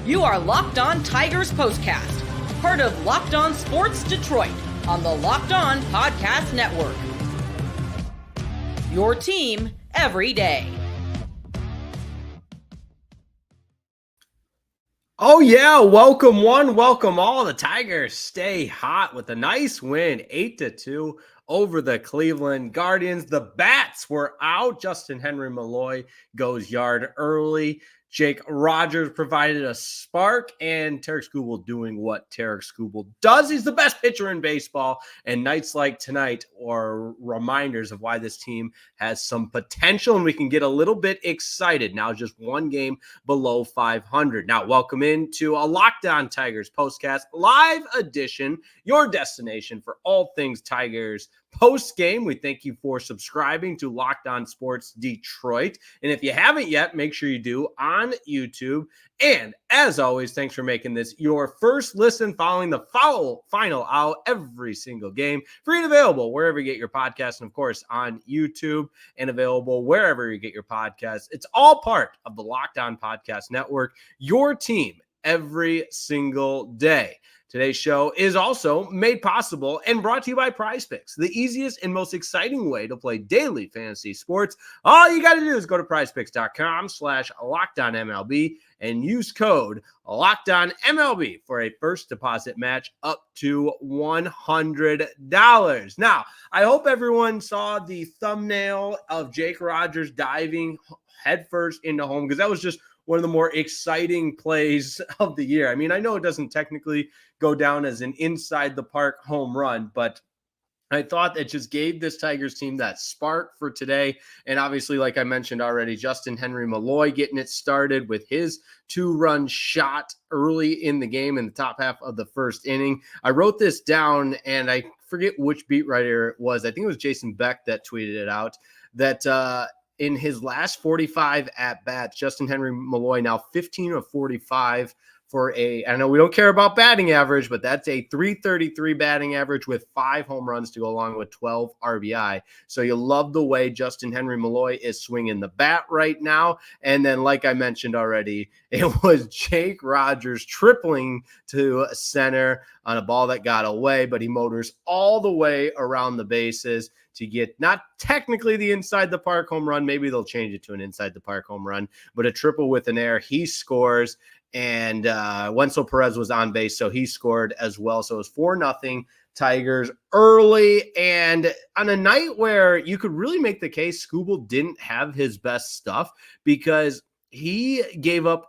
You are Locked On Tigers Postcast, part of Locked On Sports Detroit on the Locked On Podcast Network. Your team every day. Oh yeah, welcome one, welcome all. The Tigers stay hot with a nice win, 8-2 over the Cleveland Guardians. The bats were out. Justyn-Henry Malloy goes yard early. Jake Rogers provided a spark, and Tarik Skubal doing what Tarik Skubal does. He's the best pitcher in baseball, and nights like tonight are reminders of why this team has some potential, and we can get a little bit excited. Now just one game below 500. Now welcome into a Locked On Tigers Postcast live edition, your destination for all things Tigers post-game. We thank you for subscribing to Locked On Sports Detroit. And if you haven't yet, make sure you do on YouTube. And as always, thanks for making this your first listen following the final out every single game. Free and available wherever you get your podcasts, and of course on YouTube, and available wherever you get your podcasts. It's all part of the Locked On Podcast Network, your team every single day. Today's show is also made possible and brought to you by PrizePicks, the easiest and most exciting way to play daily fantasy sports. All you got to do is go to prizepicks.com/LockedOnMLB and use code LockedOnMLB for a first deposit match up to $100. Now, I hope everyone saw the thumbnail of Jake Rogers diving headfirst into home, because that was just one of the more exciting plays of the year. I mean, I know it doesn't technically go down as an inside the park home run, but I thought it just gave this Tigers team that spark for today. And obviously, like I mentioned already, Justyn-Henry Malloy getting it started with his 2-run shot early in the game in the top half of the first inning. I wrote this down, and I forget which beat writer it was. I think it was Jason Beck that tweeted it out, that in his last 45 at-bats, Justyn-Henry Malloy now 15 of 45 for I know we don't care about batting average, but that's a .333 batting average with 5 home runs to go along with 12 RBI. So you love the way Justyn-Henry Malloy is swinging the bat right now. And then, like I mentioned already, it was Jake Rogers tripling to center on a ball that got away, but he motors all the way around the bases to get not technically the inside the park home run. Maybe they'll change it to an inside the park home run, but a triple with an error. He scores, and Wenceel Perez was on base, so he scored as well. So it was 4-0 Tigers early, and on a night where you could really make the case Skubal didn't have his best stuff, because he gave up,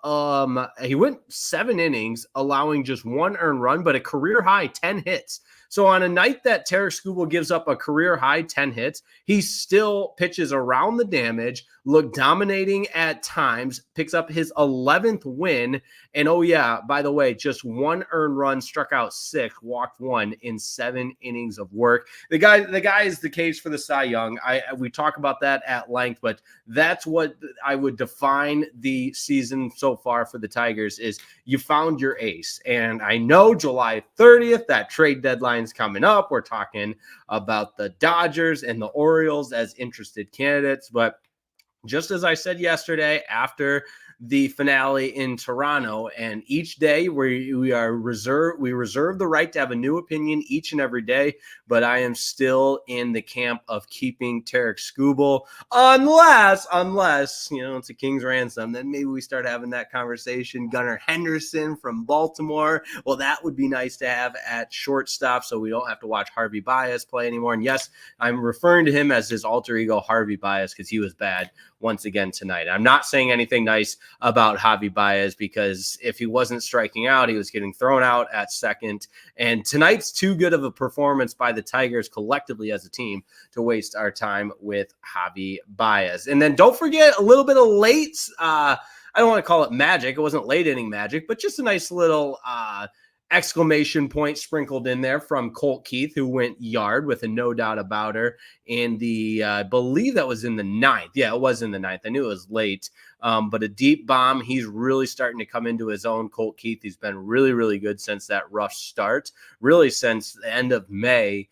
he went 7 innings, allowing just 1 earned run, but a career high 10 hits. So on a night that Tarik Skubal gives up a career high 10 hits, he still pitches around the damage, looked dominating at times, picks up his 11th win. And oh yeah, by the way, just 1 earned run, struck out 6, walked 1 in 7 innings of work. The guy is the case for the Cy Young. We talk about that at length, but that's what I would define the season so far for the Tigers is you found your ace. And I know July 30th, that trade deadline is coming up. We're talking about the Dodgers and the Orioles as interested candidates, but just as I said yesterday after the finale in Toronto, and each day we reserve the right to have a new opinion each and every day, but I am still in the camp of keeping Tarik Skubal unless it's a king's ransom. Then maybe we start having that conversation. Gunnar Henderson from Baltimore, well, that would be nice to have at shortstop, so we don't have to watch Javy Baez play anymore. And yes, I'm referring to him as his alter ego Javy Baez, because he was bad once again tonight. I'm not saying anything nice about Javy Baez, because if he wasn't striking out, he was getting thrown out at second. And tonight's too good of a performance by the Tigers collectively as a team to waste our time with Javy Baez. And then don't forget a little bit of late, I don't want to call it magic. It wasn't late inning magic, but just a nice little exclamation point sprinkled in there from Colt Keith, who went yard with a no doubt about her in the, I believe that was in the 9th. Yeah, it was in the 9th. I knew it was late, but a deep bomb. He's really starting to come into his own. Colt Keith, he's been really, really good since that rough start, really since the end of May.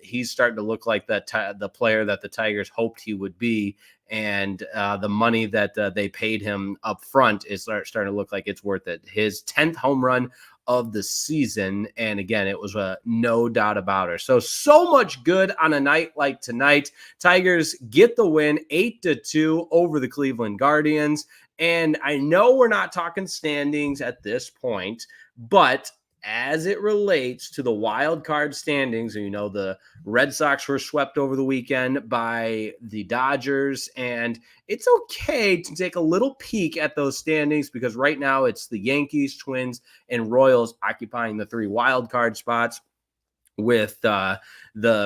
He's starting to look like that the player that the Tigers hoped he would be. and the money that they paid him up front is starting to look like it's worth it. His 10th home run of the season, and again, it was no doubt about it. So much good on a night like tonight. Tigers get the win 8-2 over the Cleveland Guardians. And I know we're not talking standings at this point, but as it relates to the wild card standings, the Red Sox were swept over the weekend by the Dodgers, and it's okay to take a little peek at those standings because right now it's the Yankees, Twins, and Royals occupying the 3 wild card spots, with the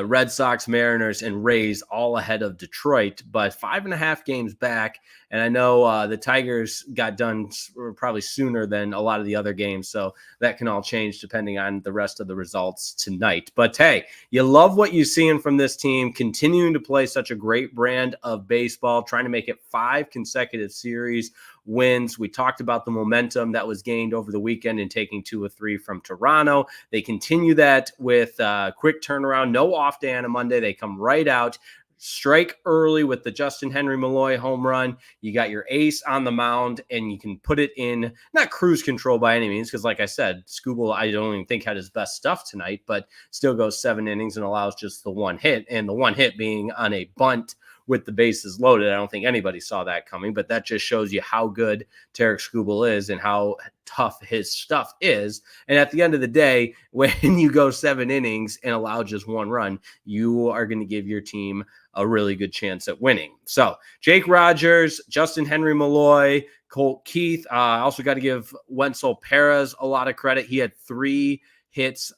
Red Sox, Mariners, and Rays all ahead of Detroit, but 5.5 games back. And I know the Tigers got done probably sooner than a lot of the other games, so that can all change depending on the rest of the results tonight. But hey, you love what you're seeing from this team, continuing to play such a great brand of baseball, trying to make it 5 consecutive series wins. We talked about the momentum that was gained over the weekend in taking 2 of 3 from Toronto. They continue that with quick turnaround, no off day on a Monday. They come right out, strike early with the Justyn-Henry Malloy home run. You got your ace on the mound, and you can put it in, not cruise control by any means, because like I said, Skubal, I don't even think had his best stuff tonight, but still goes 7 innings and allows just the 1 hit, and the 1 hit being on a bunt with the bases loaded. I don't think anybody saw that coming, but that just shows you how good Tarik Skubal is and how tough his stuff is. And at the end of the day, when you go 7 innings and allow just 1 run, you are going to give your team a really good chance at winning. So Jake Rogers, Justyn-Henry Malloy, Colt Keith. I also got to give Wenceel Perez a lot of credit. He had 2 hits,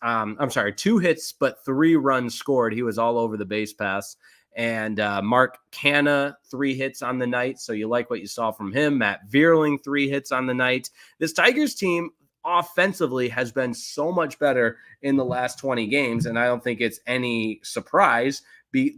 but 3 runs scored. He was all over the base pass. And Mark Canha, 3 hits on the night. So you like what you saw from him. Matt Vierling, 3 hits on the night. This Tigers team offensively has been so much better in the last 20 games. And I don't think it's any surprise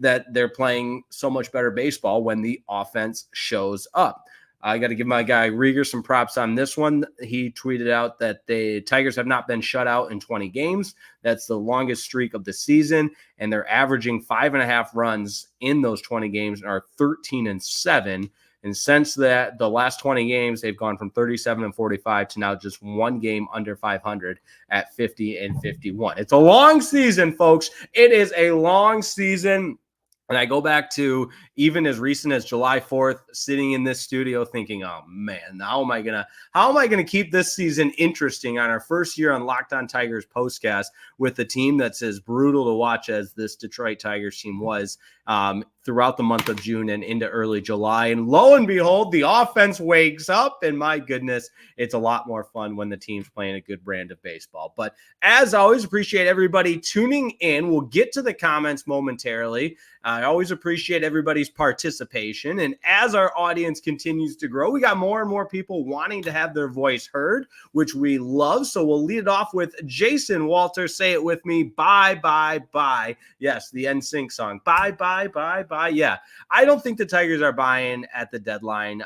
that they're playing so much better baseball when the offense shows up. I got to give my guy Rieger some props on this one. He tweeted out that the Tigers have not been shut out in 20 games. That's the longest streak of the season, and they're averaging 5.5 runs in those 20 games and are 13-7. And since that, the last 20 games, they've gone from 37-45 to now just 1 game under 500 at 50-51. It's a long season, folks. It is a long season. And I go back to even as recent as July 4th, sitting in this studio thinking, oh man, how am I gonna keep this season interesting on our first year on Locked On Tigers postcast with a team that's as brutal to watch as this Detroit Tigers team was throughout the month of June and into early July. And lo and behold, the offense wakes up, and my goodness, it's a lot more fun when the team's playing a good brand of baseball. But as always, appreciate everybody tuning in. We'll get to the comments momentarily. I always appreciate everybody's participation. And as our audience continues to grow, we got more and more people wanting to have their voice heard, which we love. So we'll lead it off with Jason Walter. Say it with me. Bye, bye, bye. Yes, the NSYNC song. Bye, bye, bye, bye. Yeah, I don't think the Tigers are buying at the deadline.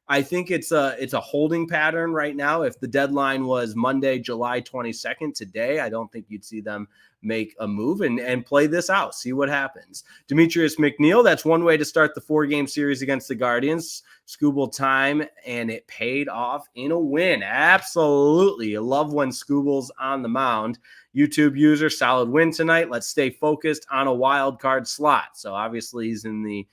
I think it's a holding pattern right now. If the deadline was Monday, July 22nd, today, I don't think you'd see them make a move and play this out, see what happens. Demetrius McNeil, that's one way to start the 4-game series against the Guardians. Skubal time, and it paid off in a win. Absolutely. You love when Skubal's on the mound. YouTube user, solid win tonight. Let's stay focused on a wild card slot. So obviously he's in the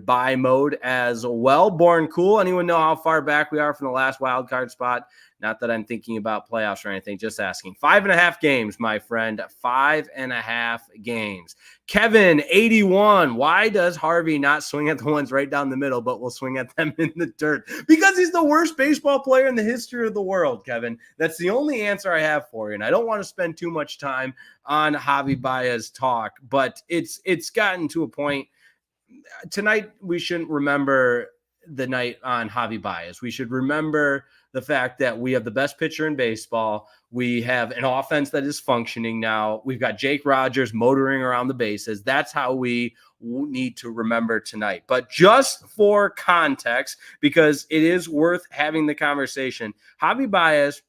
buy mode as well. Born Cool. Anyone know how far back we are from the last wild card spot? Not that I'm thinking about playoffs or anything, just asking. 5.5 games, my friend. 5.5 games. Kevin, 81. Why does Harvey not swing at the ones right down the middle, but will swing at them in the dirt? Because he's the worst baseball player in the history of the world, Kevin. That's the only answer I have for you. And I don't want to spend too much time on Javy Baez talk, but it's gotten to a point. Tonight, we shouldn't remember the night on Javy Baez. We should remember the fact that we have the best pitcher in baseball. We have an offense that is functioning now. We've got Jake Rogers motoring around the bases. That's how we need to remember tonight. But just for context, because it is worth having the conversation, Javy Baez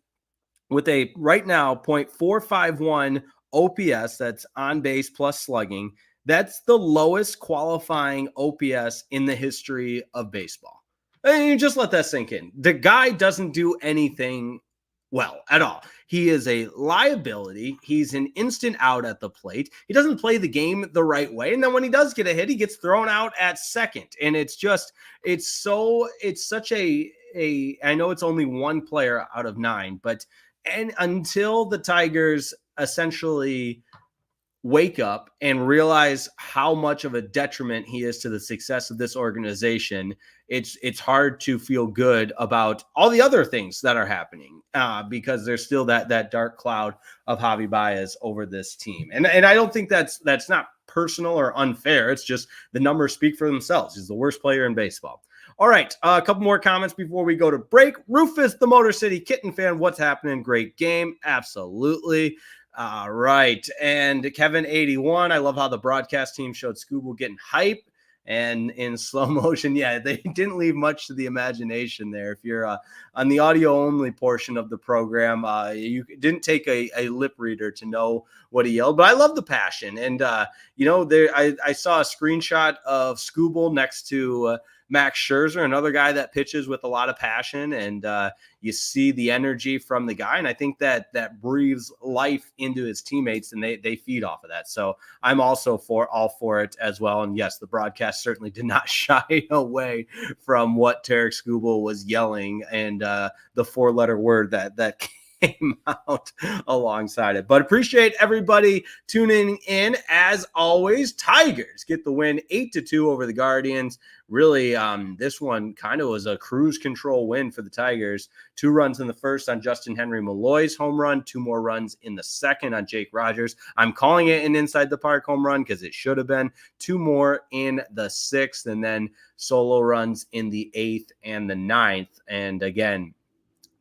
with a right now .451 OPS, that's on base plus slugging. That's the lowest qualifying OPS in the history of baseball. And you just let that sink in. The guy doesn't do anything well at all. He is a liability. He's an instant out at the plate. He doesn't play the game the right way. And then when he does get a hit, he gets thrown out at second. And it's such a I know it's only one player out of 9, but until the Tigers essentially wake up and realize how much of a detriment he is to the success of this organization, it's hard to feel good about all the other things that are happening because there's still that dark cloud of Javy Baez over this team. And I don't think that's not personal or unfair. It's just the numbers speak for themselves. He's the worst player in baseball. All right, a couple more comments before we go to break. Rufus, the Motor City Kitten fan, what's happening? Great game. Absolutely. All right. And Kevin 81, I love how the broadcast team showed Skubal getting hype and in slow motion. Yeah, they didn't leave much to the imagination there. If you're on the audio only portion of the program, you didn't take a lip reader to know what he yelled, but I love the passion. And, I saw a screenshot of Skubal next to Max Scherzer, another guy that pitches with a lot of passion, and you see the energy from the guy. And I think that breathes life into his teammates, and they feed off of that. So I'm also all for it as well. And yes, the broadcast certainly did not shy away from what Tarik Skubal was yelling and the 4-letter word that came out alongside it. But appreciate everybody tuning in. As always, Tigers get the win 8-2 over the Guardians. Really, this one kind of was a cruise control win for the Tigers. 2 runs in the first on Justyn-Henry Malloy's home run, 2 more runs in the second on Jake Rogers. I'm calling it an inside the park home run because it should have been 2 more in the 6th, and then solo runs in the 8th and the 9th. And again,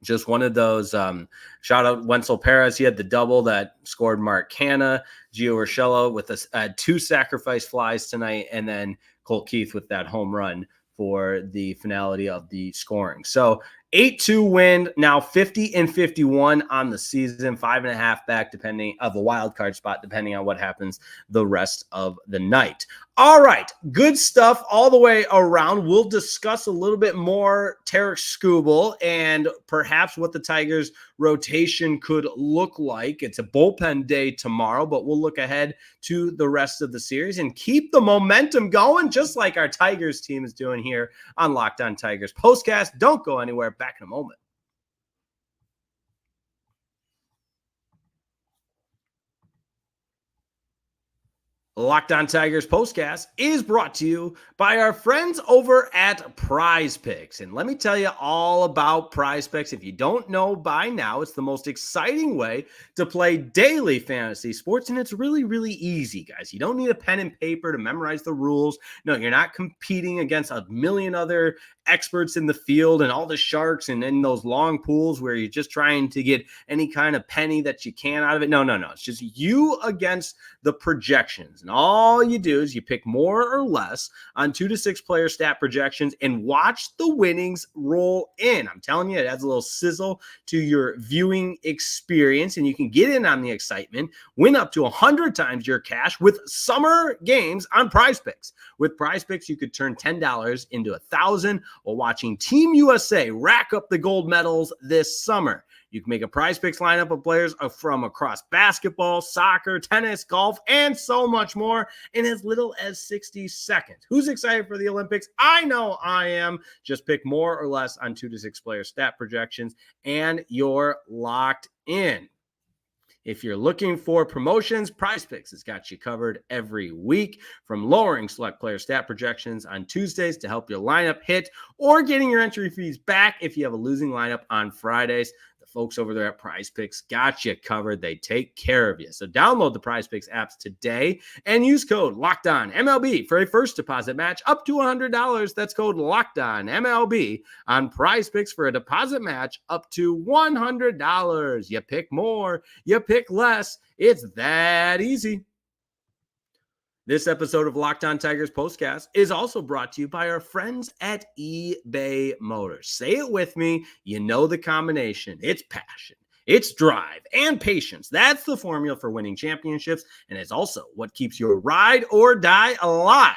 just one of those. Shout out Wenceel Perez. He had the double that scored Mark Canha. Gio Urshela with 2 sacrifice flies tonight, and then Colt Keith with that home run for the finality of the scoring. So 8-2 win, now 50-51 on the season, 5.5 back depending of a wild card spot, depending on what happens the rest of the night. All right, good stuff all the way around. We'll discuss a little bit more Tarik Skubal and perhaps what the Tigers rotation could look like. It's a bullpen day tomorrow, but we'll look ahead to the rest of the series and keep the momentum going, just like our Tigers team is doing here on Locked On Tigers Postcast. Don't go anywhere. Back in a moment. Locked On Tigers Postcast is brought to you by our friends over at Prize Picks. And let me tell you all about Prize Picks. If you don't know by now, it's the most exciting way to play daily fantasy sports. And it's really, really easy, guys. You don't need a pen and paper to memorize the rules. No, you're not competing against a million other experts in the field and all the sharks and in those long pools where you're just trying to get any kind of penny that you can out of it. No. It's just you against the projections. And all you do is you pick more or less on 2 to 6 player stat projections and watch the winnings roll in. I'm telling you, it adds a little sizzle to your viewing experience, and you can get in on the excitement, win up to 100 times your cash with summer games on Prize Picks. With Prize Picks, you could turn $10 into $1,000 while watching Team USA rack up the gold medals this summer. You can make a Prize Picks lineup of players from across basketball, soccer, tennis, golf, and so much more in as little as 60 seconds. Who's excited for the Olympics? I know I am. Just pick more or less on 2 to 6 player stat projections, and you're locked in. If you're looking for promotions, Prize Picks has got you covered every week, from lowering select player stat projections on Tuesdays to help your lineup hit, or getting your entry fees back if you have a losing lineup on Fridays. Folks over there at Prize Picks got you covered. They take care of you. So download the Prize Picks apps today and use code LOCKEDONMLB for a first deposit match up to $100. That's code LOCKEDONMLB on Prize Picks for a deposit match up to $100. You pick more, you pick less. It's that easy. This episode of Locked On Tigers Postcast is also brought to you by our friends at eBay Motors. Say it with me. You know the combination. It's passion. It's drive and patience. That's the formula for winning championships, and it's also what keeps your ride or die alive.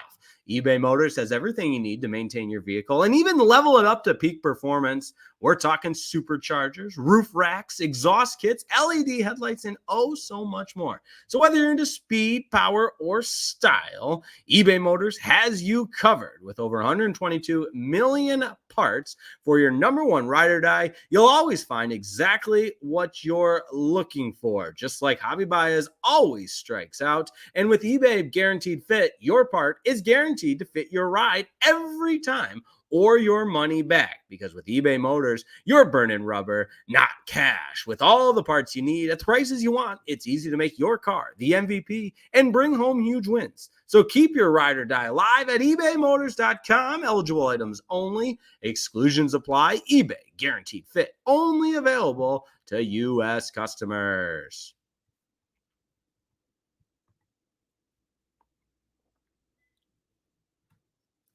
eBay Motors has everything you need to maintain your vehicle and even level it up to peak performance. We're talking superchargers, roof racks, exhaust kits, LED headlights, and oh, so much more. So whether you're into speed, power, or style, eBay Motors has you covered. With over 122 million parts for your number one ride or die, you'll always find exactly what you're looking for. Just like Javy Baez always strikes out. And with eBay Guaranteed Fit, your part is guaranteed to fit your ride every time, or your money back. Because with eBay Motors, you're burning rubber, not cash. With all the parts you need at the prices you want, it's easy to make your car the MVP and bring home huge wins. So keep your ride or die alive at ebaymotors.com. Eligible items only. Exclusions apply. eBay Guaranteed Fit. Only available to U.S. customers.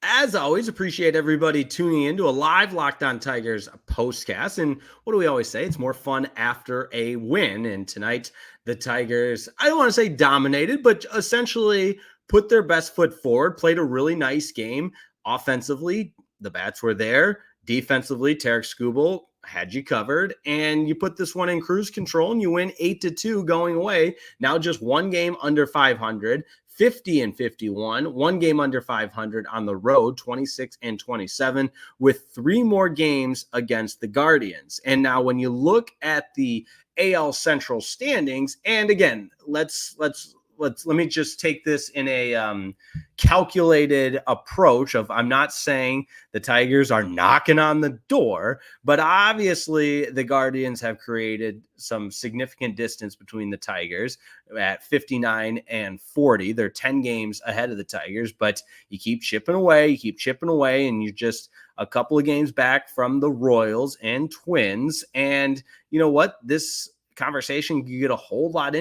As always, appreciate everybody tuning in to a live Locked On Tigers postcast. And what do we always say? It's more fun after a win. And tonight, the Tigers, I don't want to say dominated, but essentially put their best foot forward, played a really nice game. Offensively, the bats were there. Defensively, Tarik Skubal had you covered. And you put this one in cruise control and you win 8-2 going away. Now just one game under 500. 50-51, one game under 500 on the road, 26-27, with 3 more games against the Guardians. And now when you look at the AL Central standings, and again, let me just take this in a calculated approach of, I'm not saying the Tigers are knocking on the door, but obviously the Guardians have created some significant distance between the Tigers at 59 and 40. They're 10 games ahead of the Tigers, but you keep chipping away, and you're just a couple of games back from the Royals and Twins. And you know what? This conversation can get a whole lot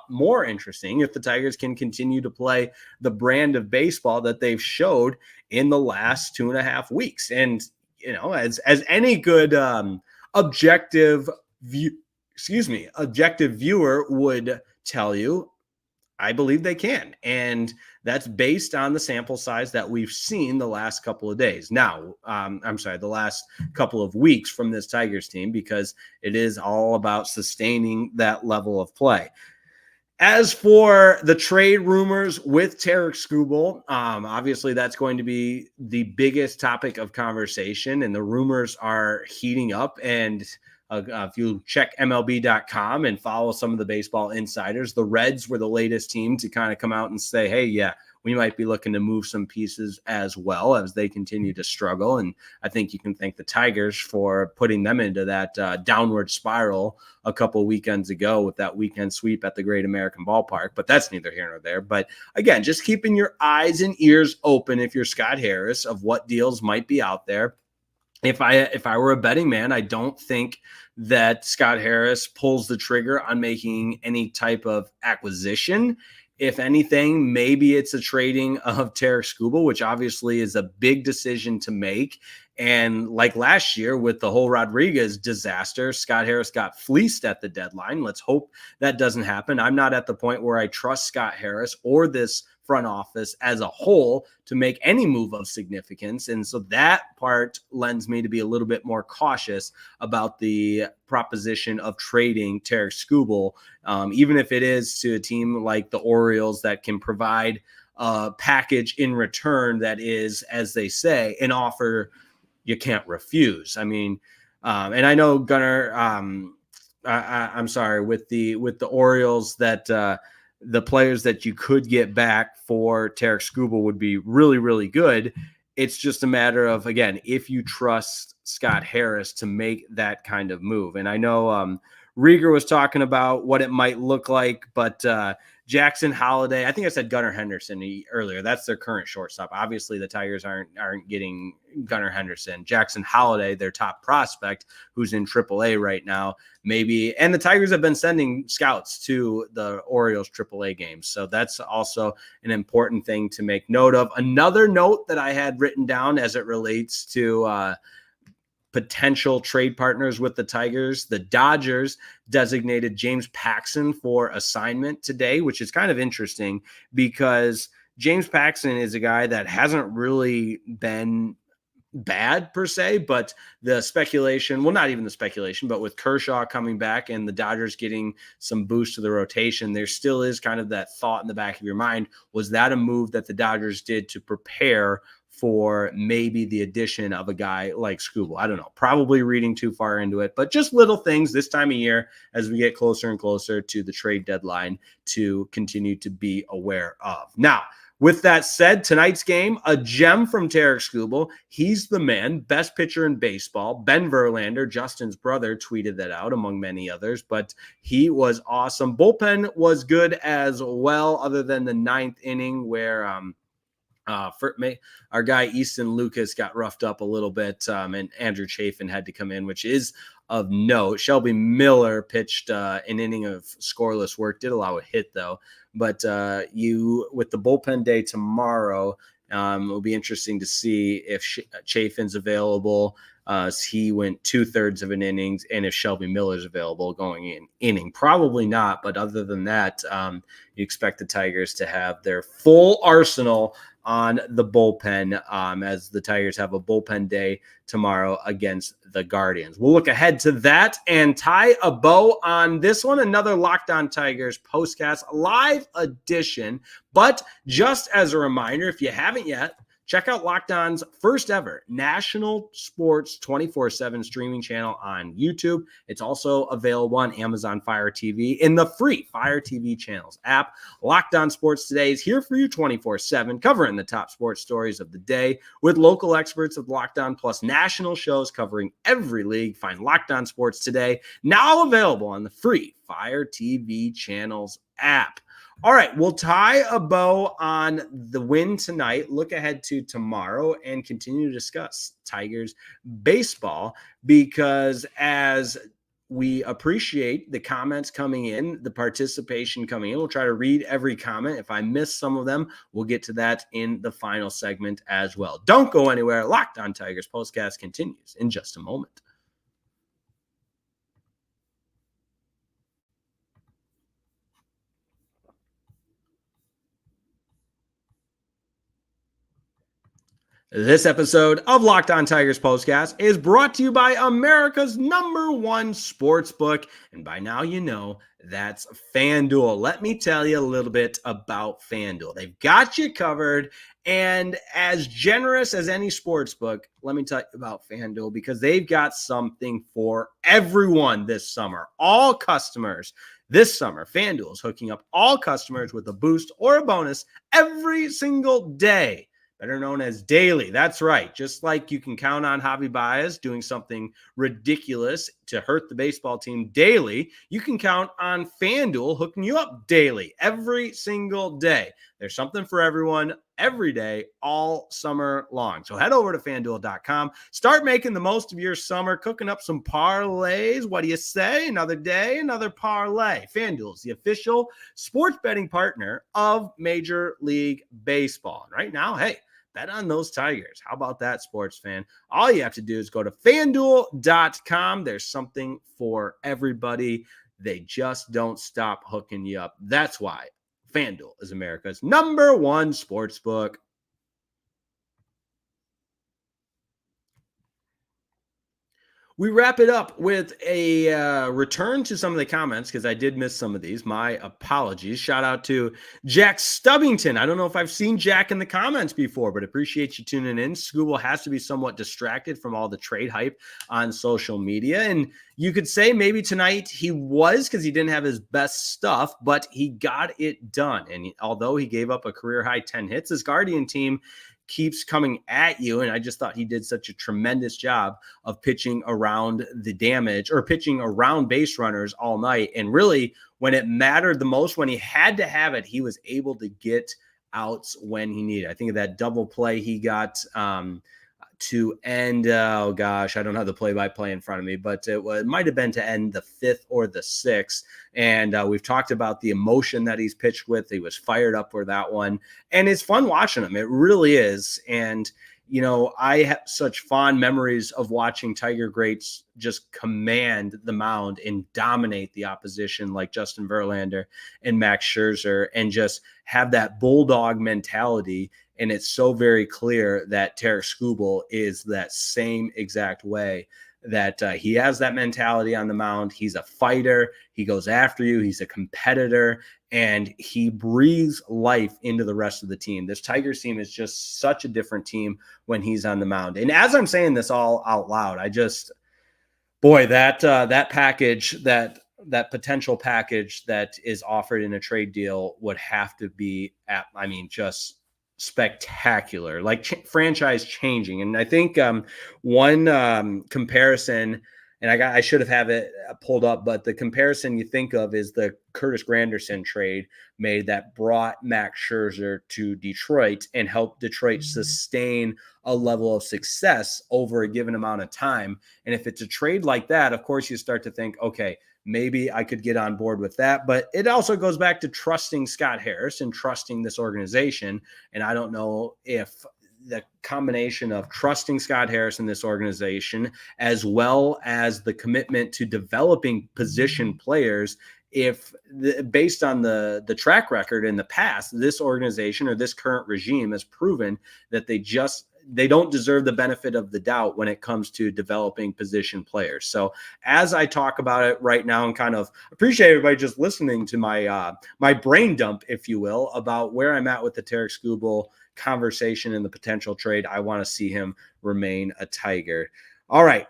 more interesting if the Tigers can continue to play the brand of baseball that they've showed in the last 2.5 weeks. And, you know, as any good objective viewer would tell you, I believe they can. And that's based on the sample size that we've seen the last couple of days. Now, the last couple of weeks from this Tigers team, because it is all about sustaining that level of play. As for the trade rumors with Tarik Skubal, obviously that's going to be the biggest topic of conversation, and the rumors are heating up. And if you check MLB.com and follow some of the baseball insiders, the Reds were the latest team to kind of come out and say, hey, yeah, we might be looking to move some pieces as well as they continue to struggle. And I think you can thank the Tigers for putting them into that downward spiral a couple of weekends ago with that weekend sweep at the Great American Ballpark. But that's neither here nor there. But again, just keeping your eyes and ears open if you're Scott Harris of what deals might be out there. If I were a betting man, I don't think that Scott Harris pulls the trigger on making any type of acquisition. If anything, maybe it's a trading of Tarik Skubal, which obviously is a big decision to make. And like last year with the whole Rodriguez disaster, Scott Harris got fleeced at the deadline. Let's hope that doesn't happen. I'm not at the point where I trust Scott Harris or this front office as a whole to make any move of significance. And so that part lends me to be a little bit more cautious about the proposition of trading Tarik Skubal, even if it is to a team like the Orioles that can provide a package in return that is, as they say, an offer you can't refuse. I mean, and I know Gunnar, I'm sorry, with the Orioles that the players that you could get back for Tarik Skubal would be really, really good. It's just a matter of, again, if you trust Scott Harris to make that kind of move. And I know Rieger was talking about what it might look like, but Jackson Holliday, I think I said Gunnar Henderson earlier. That's their current shortstop. Obviously, the Tigers aren't getting Gunnar Henderson. Jackson Holliday, their top prospect, who's in AAA right now, maybe. And the Tigers have been sending scouts to the Orioles AAA games. So that's also an important thing to make note of. Another note that I had written down as it relates to potential trade partners with the Tigers. The Dodgers designated James Paxton for assignment today, which is kind of interesting because James Paxton is a guy that hasn't really been bad per se, but the speculation, well, not even the speculation, but with Kershaw coming back and the Dodgers getting some boost to the rotation, there still is kind of that thought in the back of your mind. Was that a move that the Dodgers did to prepare for maybe the addition of a guy like Skubal? I don't know, probably reading too far into it, but just little things this time of year as we get closer and closer to the trade deadline to continue to be aware of. Now, with that said, tonight's game, a gem from Tarik Skubal. He's the man, best pitcher in baseball. Ben Verlander, Justin's brother, tweeted that out, among many others, but he was awesome. Bullpen was good as well, other than the ninth inning where our guy Easton Lucas got roughed up a little bit, and Andrew Chafin had to come in, which is of note. Shelby Miller pitched an inning of scoreless work, did allow a hit though. But with the bullpen day tomorrow, it'll be interesting to see if Chafin's available. He went 2/3 of an innings, and if Shelby Miller's available going in inning, probably not. But other than that, you expect the Tigers to have their full arsenal on the bullpen, as the Tigers have a bullpen day tomorrow against the Guardians. We'll look ahead to that and tie a bow on this one, another Locked On Tigers postcast live edition. But just as a reminder, if you haven't yet, check out Locked On's first ever national sports 24/7 streaming channel on YouTube. It's also available on Amazon Fire TV in the free Fire TV channels app. Locked On Sports Today is here for you 24/7, covering the top sports stories of the day with local experts of Locked On, plus national shows covering every league. Find Locked On Sports Today, now available on the free Fire TV channels app. All right, we'll tie a bow on the win tonight, look ahead to tomorrow, and continue to discuss Tigers baseball, because as we appreciate the comments coming in, the participation coming in, we'll try to read every comment. If I miss some of them, we'll get to that in the final segment as well. Don't go anywhere. Locked On Tigers postcast continues in just a moment. This episode of Locked On Tigers Postcast is brought to you by America's #1 sportsbook. And by now, you know that's FanDuel. Let me tell you a little bit about FanDuel. They've got you covered. And as generous as any sportsbook, let me tell you about FanDuel, because they've got something for everyone this summer. All customers this summer, FanDuel is hooking up all customers with a boost or a bonus every single day, better known as daily. That's right. Just like you can count on Javy Baez doing something ridiculous to hurt the baseball team daily, you can count on FanDuel hooking you up daily, every single day. There's something for everyone every day, all summer long. So head over to FanDuel.com. Start making the most of your summer, cooking up some parlays. What do you say? Another day, another parlay. FanDuel is the official sports betting partner of Major League Baseball. And right now, hey, bet on those Tigers. How about that, sports fan? All you have to do is go to FanDuel.com. There's something for everybody. They just don't stop hooking you up. That's why FanDuel is America's #1 sportsbook. We wrap it up with a return to some of the comments, because I did miss some of these. My apologies. Shout out to Jack Stubbington. I don't know if I've seen Jack in the comments before, but appreciate you tuning in. Skubal has to be somewhat distracted from all the trade hype on social media. And you could say maybe tonight he was, because he didn't have his best stuff, but he got it done. And although he gave up a career-high 10 hits, his Guardian team keeps coming at you. And I just thought he did such a tremendous job of pitching around the damage, or pitching around base runners all night. And really, when it mattered the most, when he had to have it, he was able to get outs when he needed. I think of that double play he got to end, oh gosh, I don't have the play-by-play in front of me, but it might have been to end the 5th or the 6th. And we've talked about the emotion that he's pitched with. He was fired up for that one. And it's fun watching him. It really is. And I have such fond memories of watching Tiger greats just command the mound and dominate the opposition like Justin Verlander and Max Scherzer and just have that bulldog mentality. And it's so very clear that Tarik Skubal is that same exact way, that he has that mentality on the mound. He's a fighter. He goes after you. He's a competitor, and he breathes life into the rest of the team. This Tigers team is just such a different team when he's on the mound. And as I'm saying this all out loud, that package, that potential package that is offered in a trade deal would have to be just spectacular, like franchise changing. And I think one comparison, and I should have it pulled up, but the comparison you think of is the Curtis Granderson trade made that brought Max Scherzer to Detroit and helped Detroit sustain a level of success over a given amount of time. And if it's a trade like that, of course you start to think, okay, maybe I could get on board with that. But it also goes back to trusting Scott Harris and trusting this organization. And I don't know if the combination of trusting Scott Harris in this organization, as well as the commitment to developing position players, based on the track record in the past, this organization or this current regime has proven that they don't deserve the benefit of the doubt when it comes to developing position players. So as I talk about it right now, and kind of appreciate everybody just listening to my brain dump, if you will, about where I'm at with the Tarik Skubal conversation and the potential trade, I want to see him remain a Tiger. All right.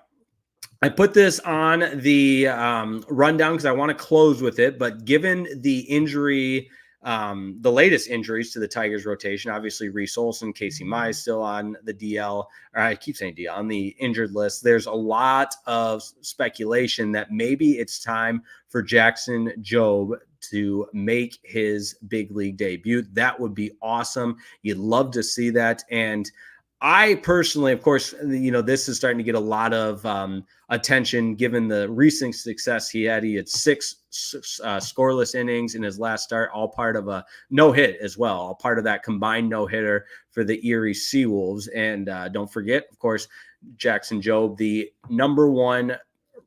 I put this on the rundown because I want to close with it, but given the injury, the latest injuries to the Tigers rotation, obviously Reese Olson, Casey Mize still on the DL, or I keep saying DL, on the injured list. There's a lot of speculation that maybe it's time for Jackson Jobe to make his big league debut. That would be awesome. You'd love to see that. And I personally, of course, this is starting to get a lot of attention given the recent success he had. He had six scoreless innings in his last start, all part of a no-hit as well, all part of that combined no-hitter for the Erie Seawolves. And don't forget, of course, Jackson Jobe, the number one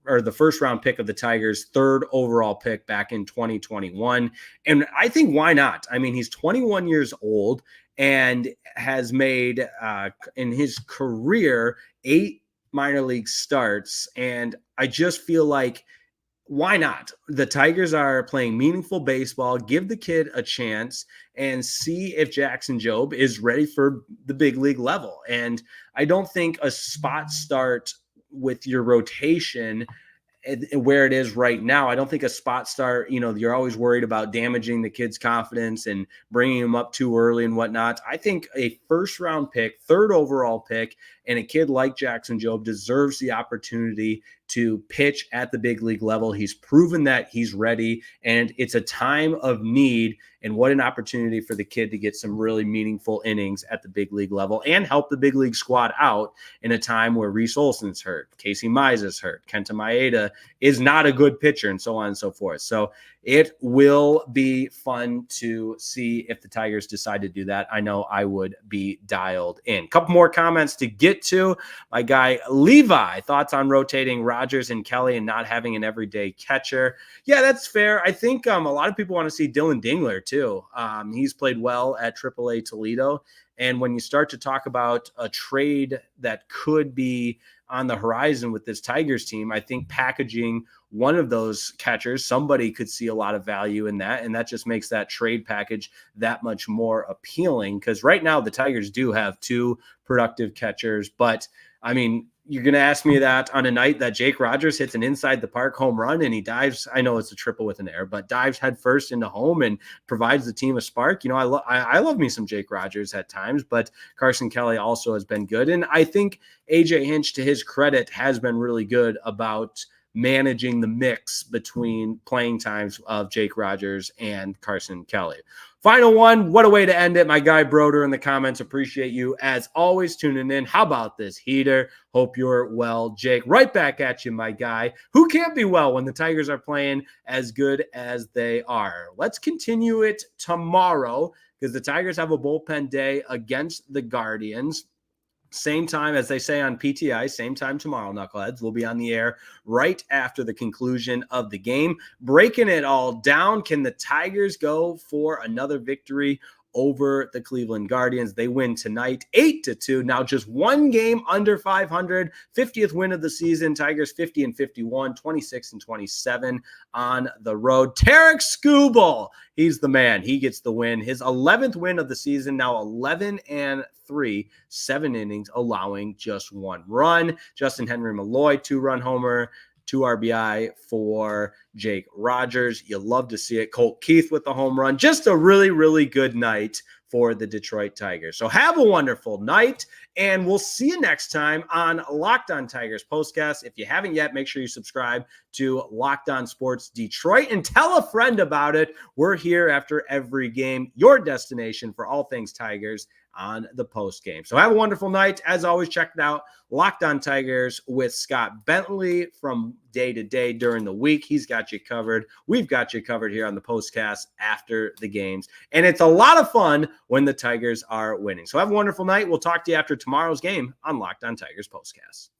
or the first round pick of the Tigers, third overall pick back in 2021. And I think why not? I mean, he's 21 years old and has made in his career 8 minor league starts. And I just feel like, why not? The Tigers are playing meaningful baseball. Give the kid a chance and see if Jackson Jobe is ready for the big league level. And I don't think a spot start with your rotation where it is right now, I don't think a spot start, you're always worried about damaging the kid's confidence and bringing him up too early and whatnot. I think a first round pick, third overall pick, and a kid like Jackson Jobe deserves the opportunity to pitch at the big league level. He's proven that he's ready, and it's a time of need. And what an opportunity for the kid to get some really meaningful innings at the big league level and help the big league squad out in a time where Reese Olson's hurt, Casey Mize is hurt, Kenta Maeda is not a good pitcher, and so on and so forth. So it will be fun to see if the Tigers decide to do that. I know I would be dialed in. A couple more comments to get to. My guy Levi, thoughts on rotating Rogers and Kelly and not having an everyday catcher. Yeah, that's fair. I think a lot of people want to see Dylan Dingler too. He's played well at AAA Toledo. And when you start to talk about a trade that could be on the horizon with this Tigers team, I think packaging one of those catchers, somebody could see a lot of value in that. And that just makes that trade package that much more appealing, because right now the Tigers do have 2 productive catchers. But I mean, you're going to ask me that on a night that Jake Rogers hits an inside the park home run and he dives, I know it's a triple with an error, but dives headfirst into home and provides the team a spark. I love me some Jake Rogers at times, but Carson Kelly also has been good. And I think AJ Hinch, to his credit, has been really good about managing the mix between playing times of Jake Rogers and Carson Kelly. Final one, what a way to end it. My guy Broder in the comments, appreciate you as always tuning in. How about this heater? Hope you're well, Jake. Right back at you, my guy. Who can't be well when the Tigers are playing as good as they are? Let's continue it tomorrow because the Tigers have a bullpen day against the Guardians. Same time, as they say on PTI, same time tomorrow, Knuckleheads. We'll be on the air right after the conclusion of the game. Breaking it all down, can the Tigers go for another victory over the Cleveland Guardians? They win tonight 8-2. Now just one game under 500, 50th win of the season. Tigers 50-51, 26-27 on the road. Tarik Skubal, he's the man. He gets the win. His 11th win of the season, now 11-3, 7 innings, allowing just 1 run. Justyn-Henry Malloy, 2-run homer, 2 RBI for Jake Rogers. You love to see it. Colt Keith with the home run. Just a really, really good night for the Detroit Tigers. So have a wonderful night, and we'll see you next time on Locked On Tigers Postcast. If you haven't yet, make sure you subscribe to Locked On Sports Detroit and tell a friend about it. We're here after every game, your destination for all things Tigers on the post game. So have a wonderful night. As always, check it out. Locked On Tigers with Scott Bentley from day to day during the week. He's got you covered. We've got you covered here on the postcast after the games. And it's a lot of fun when the Tigers are winning. So have a wonderful night. We'll talk to you after tomorrow's game on Locked On Tigers Postcast.